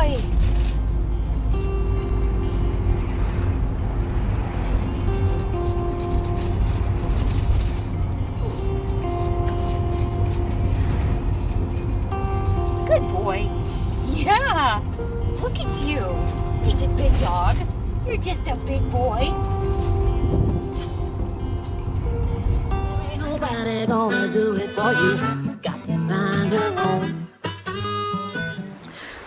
boy. Good boy. Yeah. Look at you. You're just a big dog. You're just a big boy. Ain't nobody gonna do it for you. Got to find your own.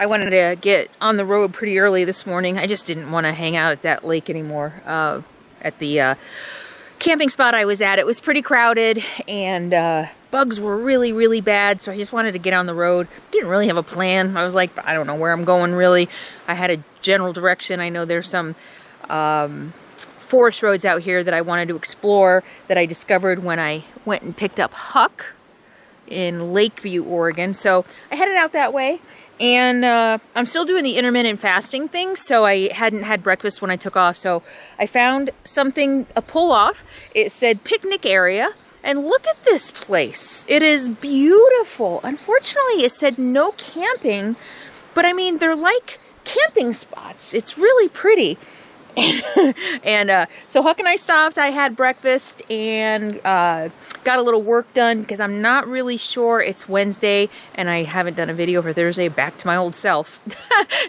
I wanted to get on the road pretty early this morning. I just didn't want to hang out at that lake anymore. At the camping spot I was at, it was pretty crowded and bugs were really, really bad. So I just wanted to get on the road. Didn't really have a plan. I was like, I don't know where I'm going really. I had a general direction. I know there's some forest roads out here that I wanted to explore that I discovered when I went and picked up Huck in Lakeview, Oregon. So I headed out that way. And I'm still doing the intermittent fasting thing, so I hadn't had breakfast when I took off. So I found something, a pull-off. It said picnic area, and look at this place. It is beautiful. Unfortunately, it said no camping, but I mean, they're like camping spots. It's really pretty. And so Huck and I stopped. I had breakfast and got a little work done because I'm not really sure. It's Wednesday and I haven't done a video for Thursday. Back to my old self.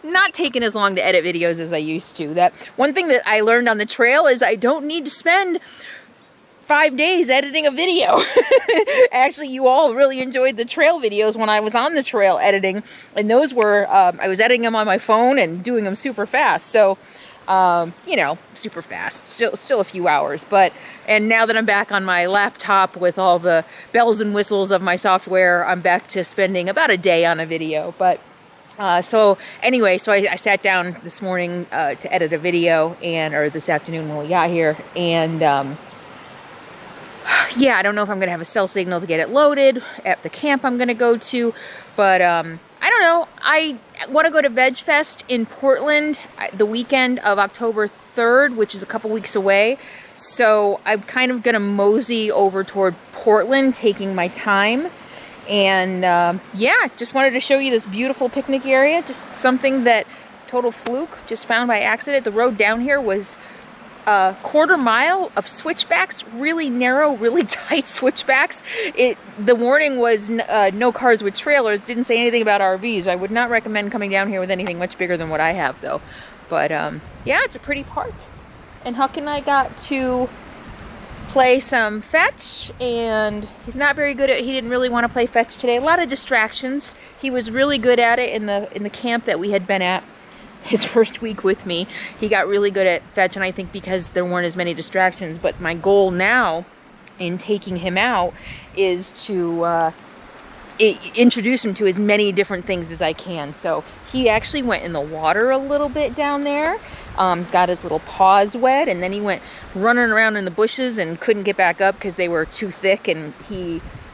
Not taking as long to edit videos as I used to. That one thing that I learned on the trail is I don't need to spend 5 days editing a video. Actually, you all really enjoyed the trail videos when I was on the trail editing, and those were I was editing them on my phone and doing them super fast. So you know, super fast, still a few hours, and now that I'm back on my laptop with all the bells and whistles of my software, I'm back to spending about a day on a video. But so anyway, so I sat down this morning to edit a video, or this afternoon when we got here, and yeah, I don't know if I'm going to have a cell signal to get it loaded at the camp I'm going to go to, but I don't know. I want to go to Veg Fest in Portland the weekend of October 3rd, which is a couple weeks away. So I'm kind of going to mosey over toward Portland, taking my time. And yeah, just wanted to show you this beautiful picnic area. Just something that total fluke, just found by accident. The road down here was a quarter mile of switchbacks, really narrow, really tight switchbacks. The warning was no cars with trailers. Didn't say anything about RVs. I would not recommend coming down here with anything much bigger than what I have, though. But yeah, it's a pretty park. And Huck and I got to play some fetch, and he's not very good at. He didn't really want to play fetch today. A lot of distractions. He was really good at it in the camp that we had been at. His first week with me, he got really good at fetch, and I think because there weren't as many distractions. But my goal now in taking him out is to introduce him to as many different things as I can. So he actually went in the water a little bit down there, got his little paws wet, and then he went running around in the bushes and couldn't get back up because they were too thick. And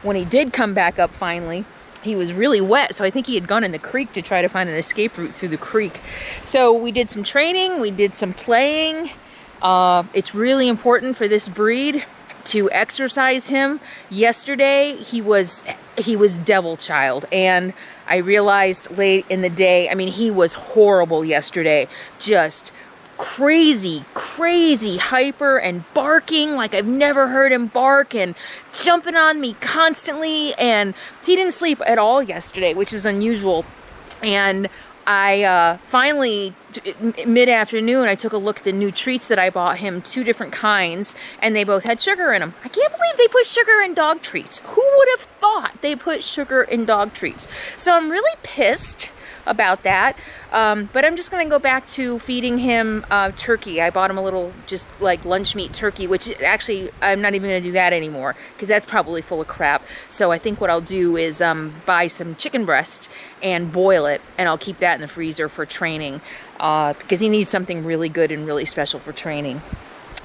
when he did come back up finally, he was really wet, so I think he had gone in the creek to try to find an escape route through the creek. So we did some training, we did some playing. It's really important for this breed to exercise him. Yesterday, he was devil child, and I realized late in the day, I mean, he was horrible yesterday. Just crazy hyper and barking like I've never heard him bark, and jumping on me constantly, and he didn't sleep at all yesterday, which is unusual. And I finally, mid-afternoon, I took a look at the new treats that I bought him, 2 different kinds, and they both had sugar in them. I can't believe they put sugar in dog treats. Who would have thought they put sugar in dog treats? So I'm really pissed about that, but I'm just gonna go back to feeding him turkey. I bought him a little just like lunch meat turkey, which actually I'm not even gonna do that anymore because that's probably full of crap. So I think what I'll do is buy some chicken breast and boil it, and I'll keep that in the freezer for training because he needs something really good and really special for training.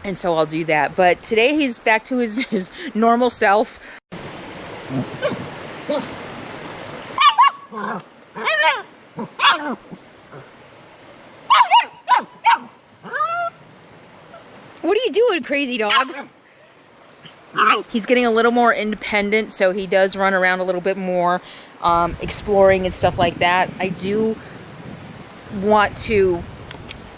And so I'll do that. But today he's back to his normal self. What are you doing, crazy dog? He's getting a little more independent, so he does run around a little bit more, exploring and stuff like that. I do want to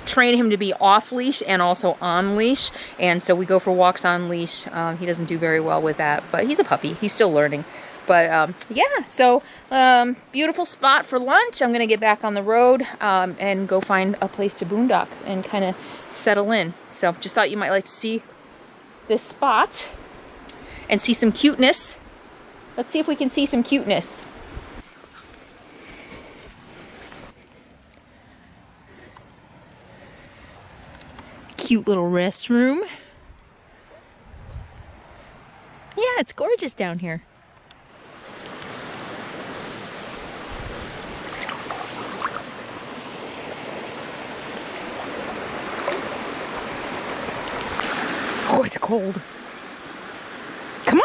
train him to be off leash and also on leash, and so we go for walks on leash. He doesn't do very well with that, but he's a puppy. He's still learning. But yeah, so beautiful spot for lunch. I'm gonna get back on the road and go find a place to boondock and kind of settle in. So just thought you might like to see this spot and see some cuteness. Let's see if we can see some cuteness. Cute little restroom. Yeah, it's gorgeous down here. Oh, it's cold. Come on.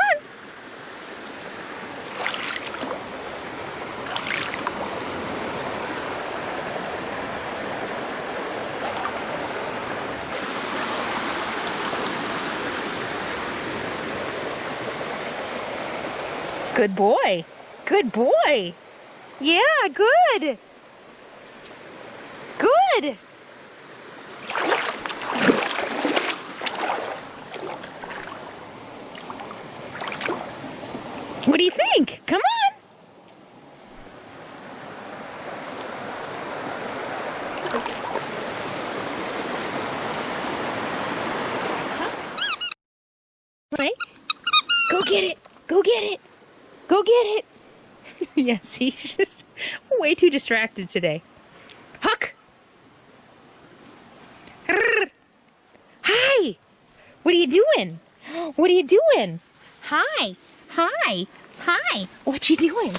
Good boy. Good boy. Yeah, good. Good. What do you think? Come on. Right? Go get it. Go get it. Go get it. Yes, he's just way too distracted today. Huck. Hi. What are you doing? What are you doing? Hi. Hi. Hi. What you doing?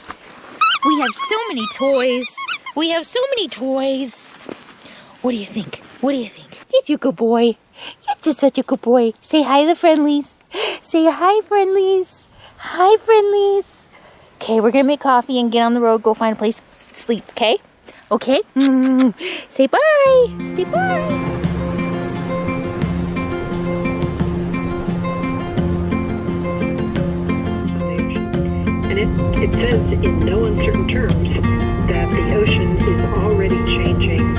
We have so many toys. We have so many toys. What do you think? What do you think? You're a good boy. You're just such a good boy. Say hi to the friendlies. Say hi, friendlies. Hi, friendlies. Okay, we're gonna make coffee and get on the road, go find a place to sleep, okay? Okay? Say bye. Say bye. It says in no uncertain terms that the ocean is already changing.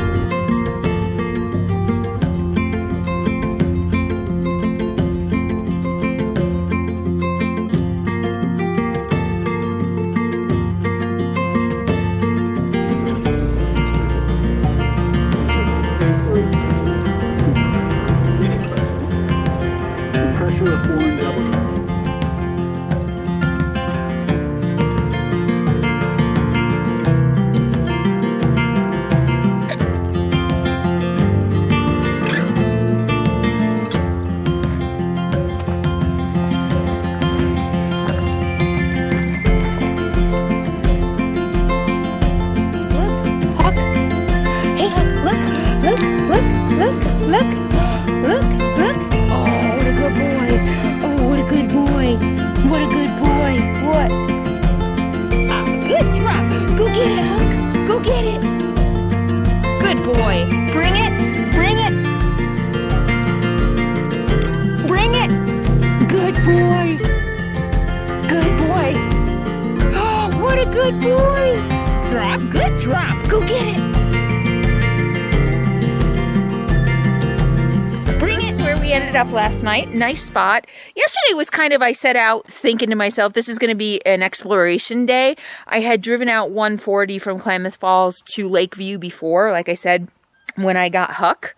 Pressure of 4W. Good boy. Drop. Good drop. Go get it. This is where we ended up last night. Nice spot. Yesterday was kind of, I set out thinking to myself, this is going to be an exploration day. I had driven out 140 from Klamath Falls to Lakeview before, like I said, when I got Huck.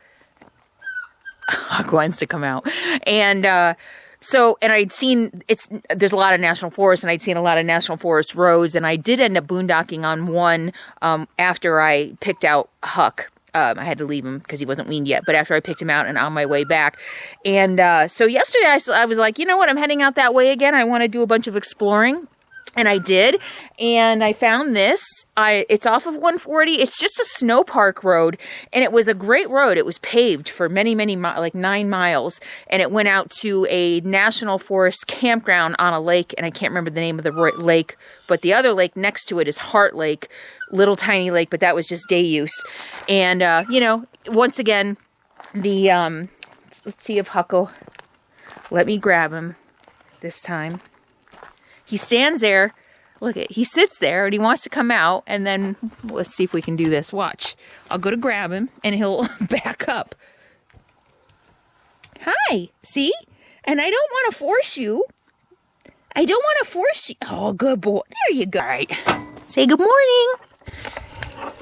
Huck wants to come out. And, and I'd seen, there's a lot of national forests, and I'd seen a lot of national forest roads, and I did end up boondocking on one after I picked out Huck. I had to leave him because he wasn't weaned yet, but after I picked him out and on my way back. And so yesterday I was like, you know what, I'm heading out that way again. I want to do a bunch of exploring. And I did, and I found this. It's off of 140. It's just a snow park road, and it was a great road. It was paved for many, like 9 miles, and it went out to a national forest campground on a lake, and I can't remember the name of the lake, but the other lake next to it is Heart Lake, little tiny lake, but that was just day use. And, you know, once again, the, let's see if Huck will let me grab him this time. He stands there Look at, he sits there and he wants to come out, and then let's see if we can do this. Watch. I'll go to grab him and he'll back up. Hi, see? And I don't want to force you. I don't want to force you. Oh, good boy. There you go. All right. Say good morning.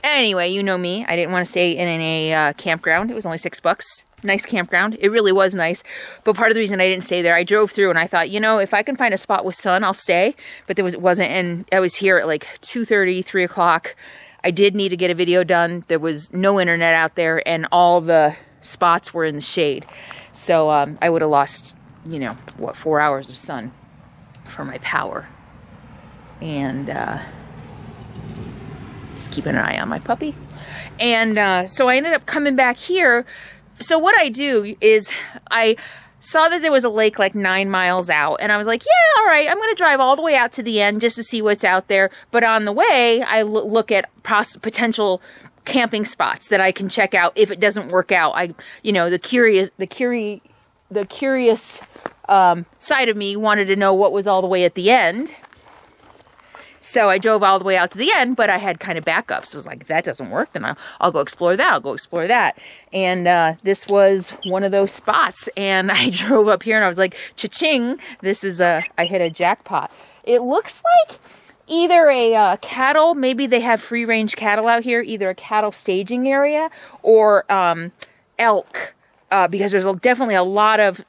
Anyway, you know me. I didn't want to stay in a campground. It was only $6. Nice campground. It really was nice. But part of the reason I didn't stay there, I drove through and I thought, you know, if I can find a spot with sun, I'll stay. But it wasn't. And I was here at like 2:30, 3 o'clock. I did need to get a video done. There was no internet out there and all the spots were in the shade. So I would have lost, you know, what, 4 hours of sun for my power. And just keeping an eye on my puppy. And so I ended up coming back here. So what I do is I saw that there was a lake like 9 miles out. And I was like, yeah, all right, I'm going to drive all the way out to the end just to see what's out there. But on the way, I look at potential camping spots that I can check out if it doesn't work out. You know, the curious side of me wanted to know what was all the way at the end. So I drove all the way out to the end, but I had kind of backups. It was like, if that doesn't work, then I'll go explore that. I'll go explore that. And this was one of those spots. And I drove up here and I was like, cha-ching. This is I hit a jackpot. It looks like either a cattle, maybe they have free range cattle out here, either a cattle staging area or elk, because there's definitely a lot of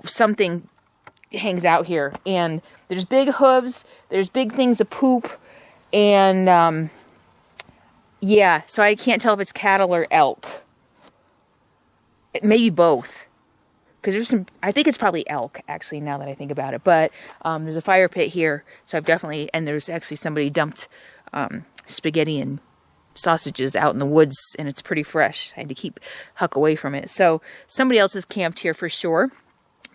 something hangs out here. And there's big hooves, there's big things of poop, and yeah, so I can't tell if it's cattle or elk. Maybe both. Because there's some, I think it's probably elk, actually, now that I think about it. But there's a fire pit here, so I've definitely, and there's actually somebody dumped spaghetti and sausages out in the woods, and it's pretty fresh. I had to keep Huck away from it. So somebody else has camped here for sure.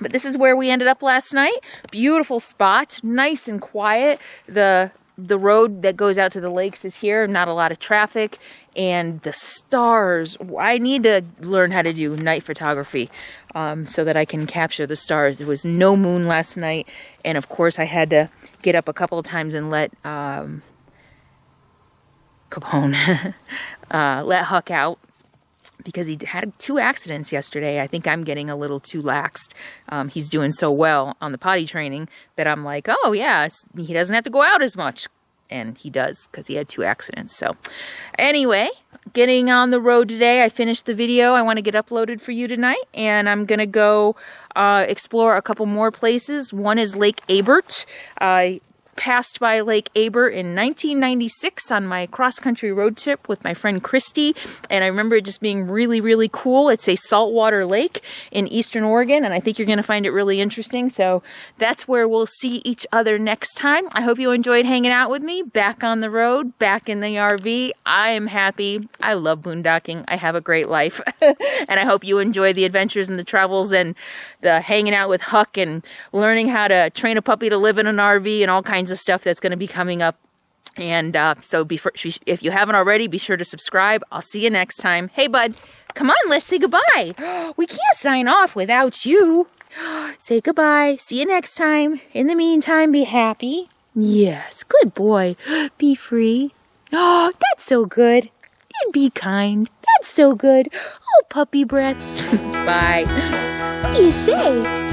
But this is where we ended up last night. Beautiful spot, nice and quiet. The road that goes out to the lakes is here. Not a lot of traffic. And the stars. I need to learn how to do night photography so that I can capture the stars. There was no moon last night. And of course I had to get up a couple of times and let Capone let Huck out. Because he had 2 accidents yesterday. I think I'm getting a little too laxed. He's doing so well on the potty training that I'm like, oh yeah, he doesn't have to go out as much. And he does, because he had 2 accidents. So anyway, getting on the road today. I finished the video I want to get uploaded for you tonight. And I'm going to go explore a couple more places. One is Lake Abert. Passed by Lake Aber in 1996 on my cross-country road trip with my friend Christy, and I remember it just being really, really cool. It's a saltwater lake in eastern Oregon, and I think you're going to find it really interesting, so that's where we'll see each other next time. I hope you enjoyed hanging out with me, back on the road, back in the RV. I am happy. I love boondocking. I have a great life, and I hope you enjoy the adventures and the travels and the hanging out with Huck and learning how to train a puppy to live in an RV and all kinds of stuff that's going to be coming up. And so if you haven't already, be sure to subscribe. I'll see you next time. Hey bud, come on, let's say goodbye. We can't sign off without you. Say goodbye. See you next time. In the meantime, be happy. Yes, good boy. Be free. Oh, that's so good. And be kind. That's so good. Oh, puppy breath. Bye. What do you say?